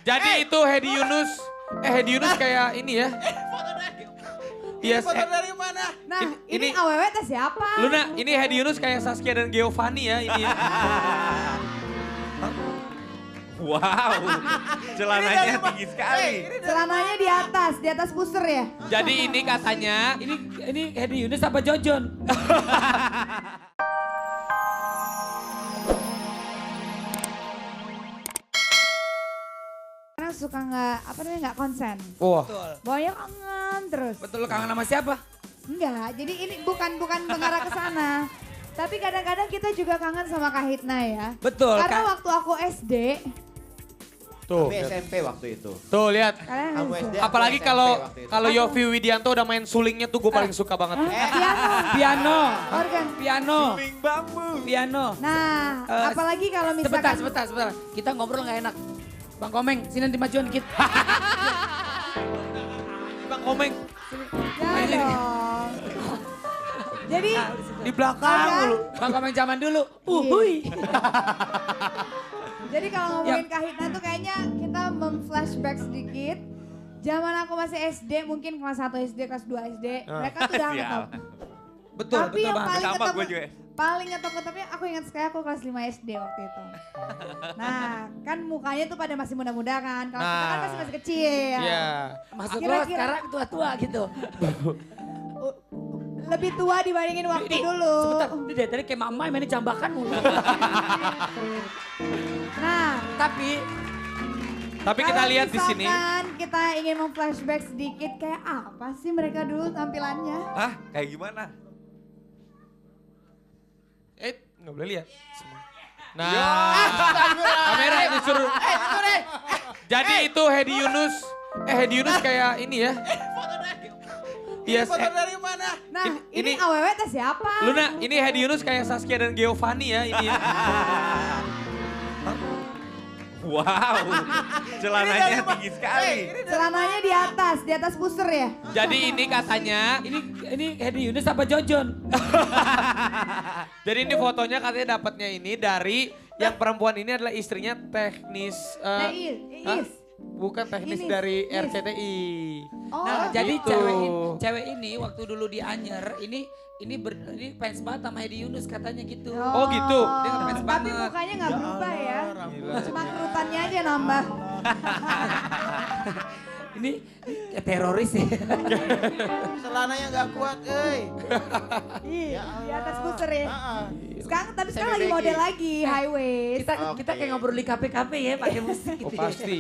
Jadi itu Hedi Yunus. Hedi Yunus kayak ini ya. Yes. Foto dari mana? Nah, ini awewe teh siapa? Luna, ini Hedi Yunus kayak Saskia dan Giovanni ya ini ya. Wow, celananya tinggi sekali. Celananya di atas pusar ya? Jadi ini katanya, Ini Hedi Yunus apa Jojon? Karena suka nggak konsen. wah, Bawanya kangen terus. Betul lu kangen sama siapa? Enggak, jadi ini bukan mengarah ke sana. Tapi kadang-kadang kita juga kangen sama Kak Hitna ya. Betul. Karena Kak. waktu aku SD, tuh, Kami SMP waktu itu. tuh lihat. kalian Kamu harus- SD. Apalagi SMP kalau waktu itu. kalau Yofi Widianto udah main sulingnya tuh gue paling suka banget. piano, Piano. organ. Piano. Suling bambu. Piano. Nah, apalagi kalau misalkan Sebentar. Kita ngobrol nggak enak. Bang Komeng, sini dimajuan dikit. Bang Komeng ya dong. Jadi di belakang Organ. lu. Bang Komeng zaman dulu. Iya. Jadi kalau ngomongin Kak Hitna tuh kayaknya kita memflashback sedikit. Zaman aku masih SD, mungkin kelas 1 SD, kelas 2 SD. Mereka tuh udah ketemu. Betul, Tapi yang Bang. paling Sama ketemu, gue juga. paling ketemu aku ingat sekali aku kelas 5 SD waktu itu. Nah, kan mukanya tuh pada masih muda-muda kan. Kalau kita kan Nah. masih kecil. Iya. Maksud lo Kira-kira- sekarang tua-tua gitu. U- Lebih tua dibandingin waktu dulu. Sebentar, ini dari tadi kayak mama main jambakan mulu. Nah, Tapi kita kalau lihat di sini. misalkan kita ingin memflashback sedikit kayak apa sih mereka dulu tampilannya? Hah? Kayak gimana? Nggak boleh lihat. Nah, kamera disuruh. Jadi itu Hedi Yunus. Hedi Yunus kayak ini ya. Yes. Foto dari mana? Nah, ini ini- awewe teh siapa? Luna, ini Hedi Yunus kayak Saskia dan Giovanni ya ini ya. Wow, celananya tinggi sekali. Celananya di atas pusar ya? Jadi ini katanya, Ini Hedi Yunus apa Jojon? jadi ini fotonya katanya dapatnya ini dari yang perempuan ini adalah istrinya teknis. Nah, Hah? Is. Bukan teknis Ini, dari Is. RCTI. Oh, Nah, jadi gitu. cewek ini waktu dulu di Anyer, ini fans banget sama Hedi Yunus katanya gitu. Oh, gitu. Dia ngefans Tapi banget. mukanya nggak berubah ya. Gila. Cuma kerutannya aja nambah. Ini kayak teroris ya. Celananya nggak kuat, Iya, di atas pusar ya. Sekarang tapi sekarang Semi lagi baggy. model lagi high waist. Kita kayak ngobrol di kafe-kafe ya pakai musik gitu. Oh, pasti.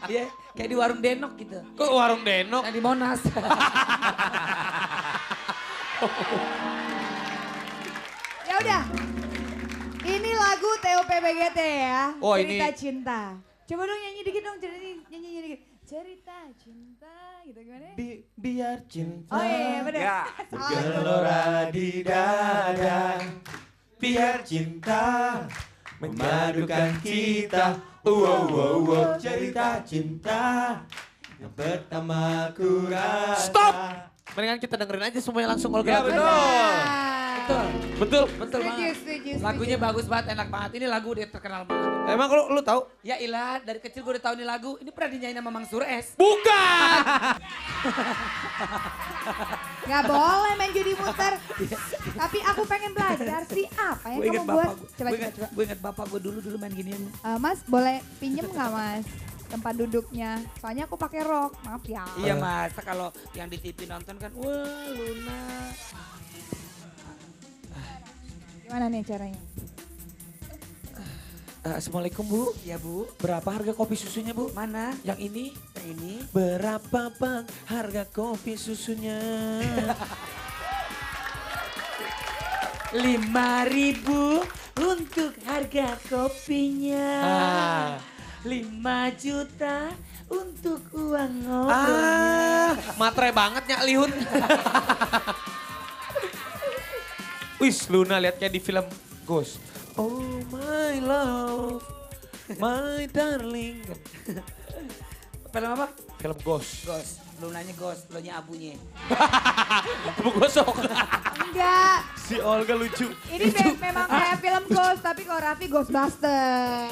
Iya, kayak di warung Denok gitu. Kok warung Denok? Nah, di Monas. Ya udah. Ini lagu TOPBGT ya. Oh, Cerita ini- Cinta. Coba dong nyanyi dikit dong, nyanyi dikit. Cerita cinta gitu gimana? Biar cinta. Oh iya, bener. Ya. Salah. Gelora di dada. Biar cinta memadukan kita. Cerita cinta yang pertama ku rasa. Stop! Mendingan kita dengerin aja semuanya langsung kalau Ya, gratis. betul. Betul. Betul. Betul Setuju, banget. setuju. Lagunya bagus banget, enak banget. Ini lagu dia terkenal banget. Emang lu tahu? Ya ilah, dari kecil gue udah tahu ini lagu. Ini pernah dinyanyiin sama Mang Sur S. Bukan! Gak boleh main judi muter. Tapi aku pengen belajar sih apa yang Gue inget kamu buat. bapak gue. Coba, coba. Gue inget bapak gue dulu main ginian. Mas boleh pinjem nggak mas tempat duduknya? Soalnya aku pakai rok, maaf ya. Iya mas, kalau yang di TV nonton kan, wah Luna. Gimana nih caranya? Assalamualaikum Bu. Ya bu, Berapa harga kopi susunya Bu? mana? Yang ini? Yang ini? Berapa Bang harga kopi susunya? 5.000 untuk harga kopinya. Ah. 5 juta untuk uang ngobrolnya. Matre banget Nyak Lihun. Wis, Luna lihat kayak di film Ghost. Oh my love, my darling. Film apa? Film Ghost. Ghost. Lunanya Ghost, lo nya abunya. Abu gosok. Enggak, Si Olga lucu. ini memang kayak film Ghost, tapi kalau Raffi Ghostbuster.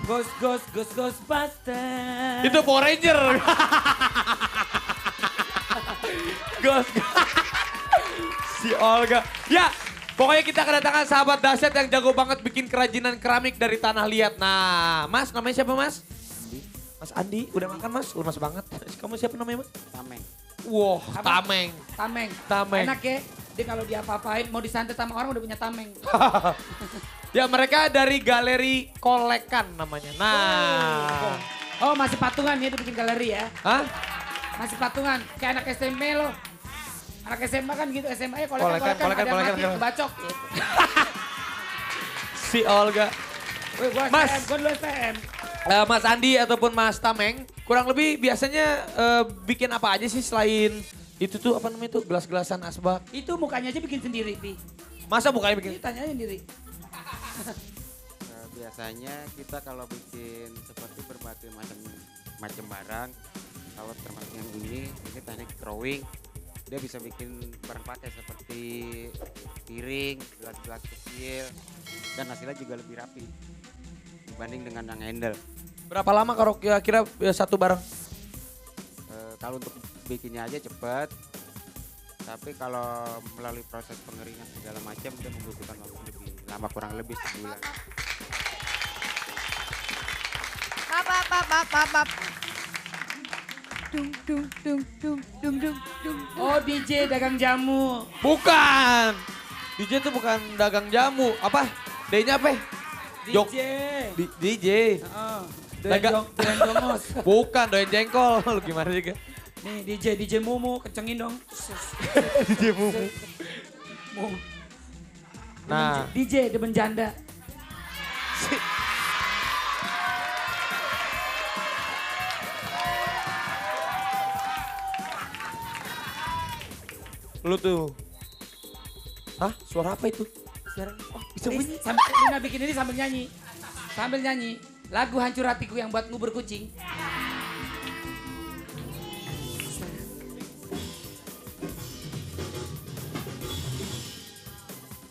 Ghostbuster. Itu Power Ranger. Ghost. Si Olga. Ya, pokoknya kita kedatangan sahabat dahsyat yang jago banget bikin kerajinan keramik dari tanah liat. Nah, Mas, namanya siapa Mas? Mas Andi, udah makan Mas? Lemas banget. Kamu siapa namanya Mas? Tameng. Wah, Apa? tameng. Tameng. Enak ya. Dia kalau dia apa-apain mau disantet sama orang udah punya tameng. Ya, mereka dari Galeri Kolekan namanya. Nah. Oh masih patungan ya dia bikin galeri ya. Hah? Masih patungan. Kayak anak SMP loh. Anak SMA kan gitu, SMA ya Kolekan, ada yang mati, kolekan. kebacok. Gitu. Si Olga. Wih, gua Mas. STM, gua dulu STM. Mas Andi ataupun Mas Tameng, kurang lebih biasanya bikin apa aja sih selain itu tuh apa namanya tuh gelas-gelasan asbak? Itu mukanya aja bikin sendiri, Pi. Masa bukannya bikin? Ini tanya sendiri. Biasanya kita kalau bikin seperti berbagai macam barang, kalau termasuk yang ini teknik drawing, dia bisa bikin barang pakai seperti piring, gelas-gelas kecil, dan hasilnya juga lebih rapi dibanding dengan yang handle. Berapa lama kalau kira-kira satu barang? Kalau untuk bikinnya aja cepat, tapi kalau melalui proses pengeringan segala macam dia membutuhkan waktu lebih lama, kurang lebih sebulan. Pap. Dung dung dung dung dung dung dung. Oh DJ dagang jamu. Bukan. DJ tuh bukan dagang jamu. Apa? D-nya apa? DJ. DJ. Heeh. Dagang- Doyan jongos. Bukan, doyan jengkol. Lu gimana juga? Nih DJ Mumu kencengin dong. DJ Mumu. Mumu. Nah. DJ demen janda. Lu tuh. Hah? Suara apa itu? Sekarang, Oh, bisa bunyi. Lina bikin ini sambil nyanyi. Sambil nyanyi. Lagu Hancur Hatiku yang buat ngubur kucing.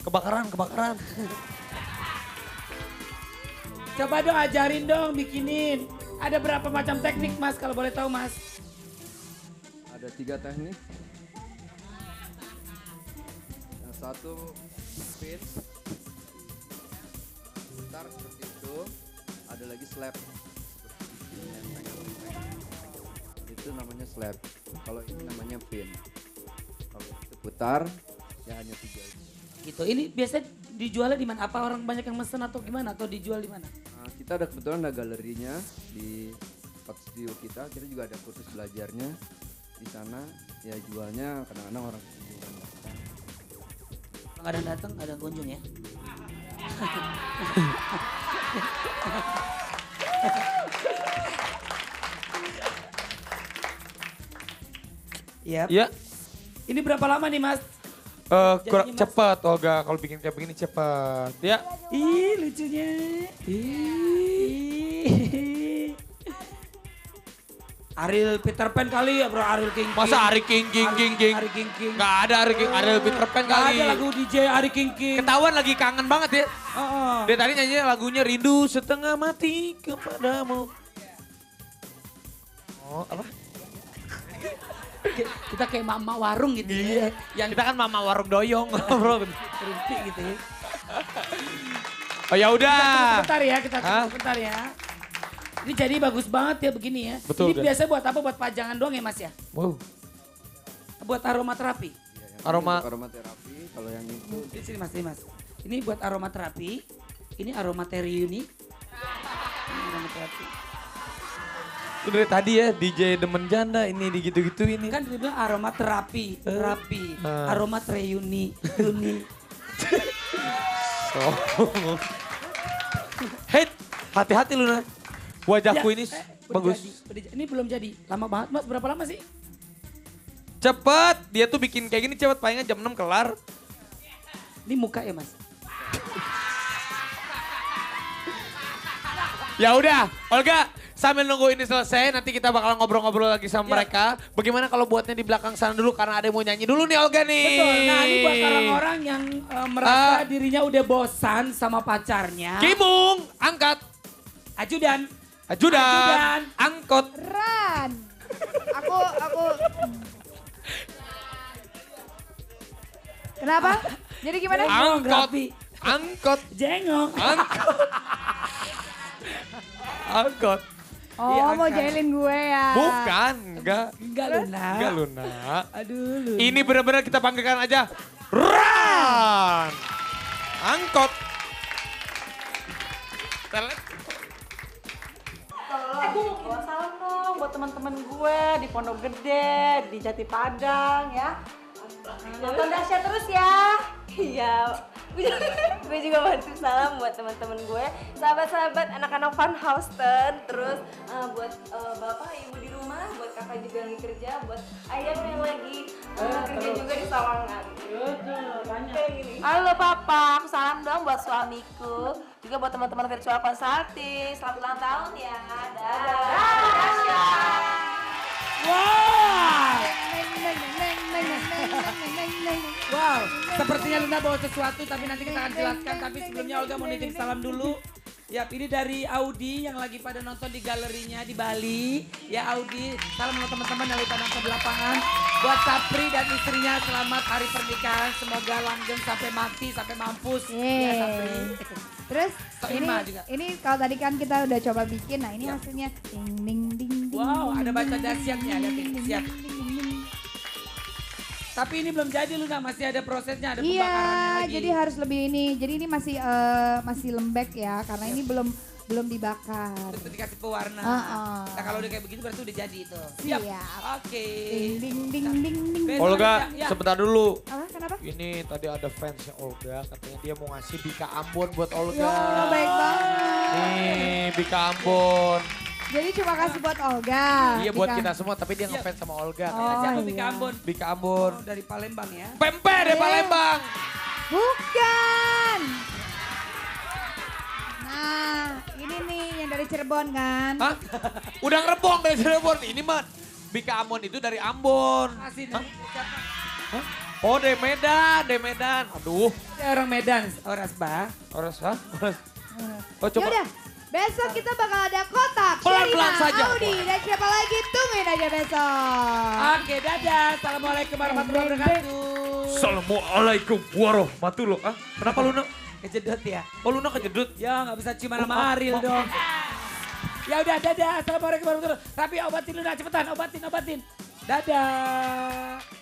Kebakaran. Coba dong ajarin dong bikinin. Ada berapa macam teknik Mas kalau boleh tahu Mas? Ada 3 teknik. Yang satu spin, putar seperti itu. Ada lagi slap, seperti lempeng. Itu namanya slap. Kalau ini namanya pin. Kalau itu putar, ya hanya 3 itu. Gitu. Ini biasanya dijualnya di mana? Apa orang banyak yang mesen atau gimana? Atau dijual di mana? Nah, kita ada kebetulan ada galerinya di tempat studio kita. Kita juga ada kursus belajarnya di sana. Ya jualnya kadang-kadang orang kunjungan datang. Kalau ada yang datang, ada yang kunjung ya. Yap. Ya. Ini berapa lama nih Mas? Kurang Mas. cepet Olga, kalau bikin kayak begini cepet. Ya. Ih lucunya. Ih. Ariel Peter Pan kali ya bro, Ariel King. Masa Ari King. Ari King. Gak ada Ari Peter Pan Nggak kali. ada lagu DJ Ari King. Ketahuan lagi kangen banget ya. Oh. Dia tadi nyanyinya lagunya Rindu Setengah Mati Kepadamu. Oh apa? Kita kayak mama warung gitu ya. Yang kita kan mama warung doyong bro. Berhenti gitu ya. Oh ya udah. Sebentar ya, kita Hah? tunggu sebentar ya. Ini jadi bagus banget ya begini ya. Betul, Ini Dan. biasa buat apa? Buat pajangan doang ya Mas ya? Wow. Buat aromaterapi. Ya, yang Aroma- ini untuk aromaterapi, kalau yang itu Di sini Mas, Mas. Ini buat aromaterapi. Ini aromateriuni. Ini aromaterapi. Itu dari tadi ya DJ demen janda ini digitu-gitu ini. Kan dia bilang aromaterapi, terapi, aromatreuni, uni. So. Hei, hati-hati lu nah. Wajahku Ya, ini udah bagus. jadi. Ini belum jadi. Lama banget Mas, berapa lama sih? Cepet, dia tuh bikin kayak gini cepet, palingnya jam 6 kelar. Ini muka ya Mas? Ya udah, Olga, sambil nunggu ini selesai, nanti kita bakal ngobrol-ngobrol lagi sama mereka. Bagaimana kalau buatnya di belakang sana dulu, karena ada yang mau nyanyi dulu nih Olga nih. Betul. Nah ini buat orang-orang yang merasa dirinya udah bosan sama pacarnya. Kimung, angkat. Ajudan. Ajudan. Angkot. Ran. Aku. Kenapa? Jadi gimana? Jengong, Angkot. Rapi. Angkot. Jengong. Angkot. Angkot. Oh, Iya, mau kan. jailin gue ya. Bukan, enggak. Enggak Luna. Enggak Luna. Aduh Luna. Ini benar-benar kita panggilkan aja. Run. Angkot. Telet. Gue mau kirim salam dong buat teman-teman gue di Pondok Gede, di Jati Padang ya. Nonton dahsyat terus ya. Iya. Gue juga mau kirim salam buat teman-teman gue, sahabat-sahabat anak-anak Fun Houston, terus buat bapak ibu di rumah, buat kakak juga yang lagi kerja, buat ayah yang lagi kerja juga di Sawangan. Halo papa, aku salam dong buat suamiku, juga buat teman-teman virtual consulting. Selamat ulang tahun ya. Dadah. Wow. Wow, sepertinya Luna bawa sesuatu tapi nanti kita akan jelaskan. Tapi sebelumnya Olga mau nitip salam dulu. Ya, ini dari Audi yang lagi pada nonton di galerinya di Bali. Ya Audi, salam buat teman-teman yang lagi pada nonton di lapangan. Buat Sapri dan istrinya selamat hari pernikahan. Semoga langgeng sampai mati, sampai mampus. Ya Sapri. Terus Soima juga. ini kalau tadi kan kita udah coba bikin, nah ini hasilnya ding ding ding ding. Wow, ding, ada ding, baca ding, dahsyatnya, ding, lihat ding, nih, ding, siap. ding, ding, ding, ding. Tapi ini belum jadi Luna, masih ada prosesnya, ada Iya, pembakarannya lagi. jadi harus lebih ini. Jadi ini masih lembek ya, karena ini belum dibakar. Terus dikasih pewarna. Heeh. Nah kalau udah kayak begitu berarti udah jadi itu. Siap. Oke. Ding ding ding ding ding. Besok Olga, ya. sebentar dulu. Apa? Kenapa? Ini tadi ada fansnya Olga, katanya dia mau ngasih Bika Ambon buat Olga. Ya, baik banget. Nih, Bika Ambon. Jadi cuma kasih buat Olga. Iya buat Dika- kita semua, tapi dia Siap. ngefans sama Olga. Oh, Siapa iya. Bika Ambon? Bika Ambon. Oh, dari Palembang ya. Pempe dari Palembang. Bukan. Nah, ini nih yang dari Cirebon kan. Hah? Udah ngerebong dari Cirebon. Ini mah Bika Ambon itu dari Ambon. Kasih Hah? dari siapa? Hah? Oh, dari Medan, dari Medan. Aduh. Dia orang Medan, orang Sba. Ores, hah? Ores. Oh, coba. Yaudah, besok kita bakal ada kotak. Pelan-pelan Sherina, saja. Audi, dan siapa lagi tungguin aja besok. Oke, dadah. Assalamualaikum warahmatullahi wabarakatuh. Assalamualaikum warahmatullahi. Ah, kenapa Luna? Kejedot ya. Oh, Luna kejedut. Ya nggak bisa ciuman sama Ariel dong. Ya udah, dadah. Assalamualaikum warahmatullahi wabarakatuh. Tapi obatin Luna, cepetan. Obatin. Dadah.